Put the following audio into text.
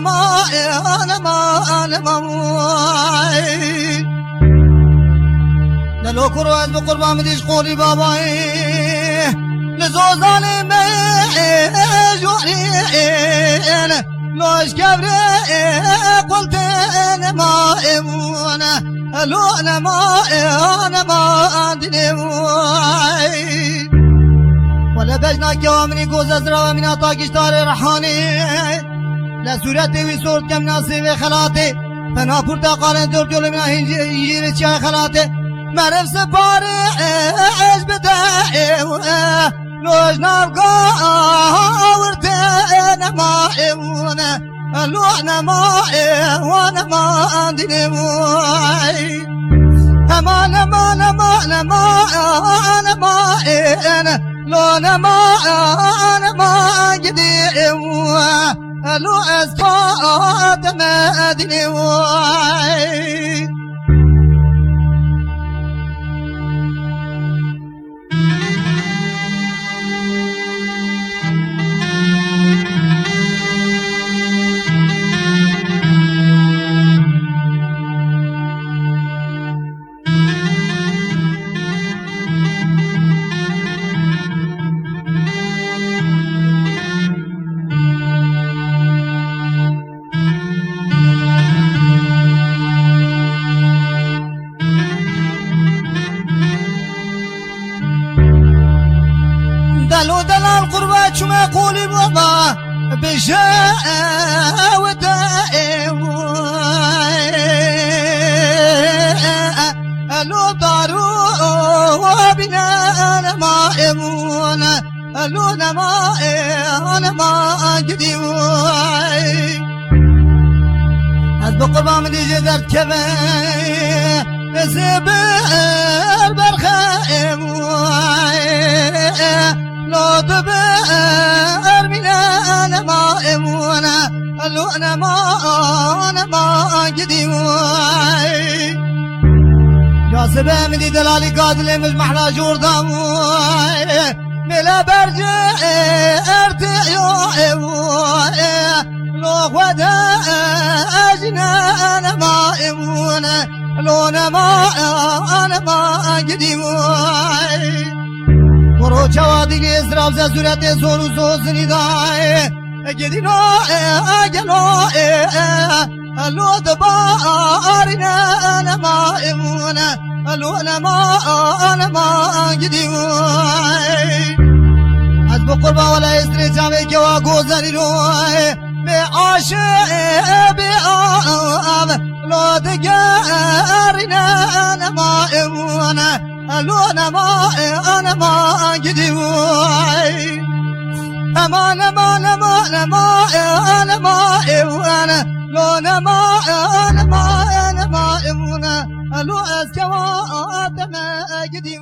ما أنا ما لو كرو از بقربان مديش قولي باباي لزوزاني ما جوعين لوش كبري قلت أنا ما إمونا لو أنا ما أدني ولا بجنا كوامني قوز أزرا ومن أطاقش تاري رحاني لسورتي وصورت كم ناسي خلاتي فنا پورتا قارن دور جلو من هنجير چای خلاتي معرف سپاري عز بدائي لوش نابقا ورتنا ما إمونا لو أنا ما وانا ما أدني أنا لو أنا ما جدي لو أسقاط ما أدني دلو دلال قربة شما قولي بابا بشاوة لو دارو بنا أنا ما إمونا لو أنا ما جدي حسب قربة من دي جدر كبير زبر برخائم لو دبر من أنا ما إمونا لو أنا ما جدي جاذبه من دي دلالي قادل مش محلا جوردام ملا برجع ارتيو لو غدا اجنا انا ما امونا لو انا ما جدي برو جوادي ازراب زورت زور زوزني داي جدينو اجلو لو دبارنا انا ما امونا لو انا ما جدي حسب قربة ولا يسري جامي كوا غوزني بعاشق بآب لو دقارنا أنا ما إمونا لو أنا ما جدي أمان أنا ما إمونا لو أنا ما إمونا لو أسكوا ما جدي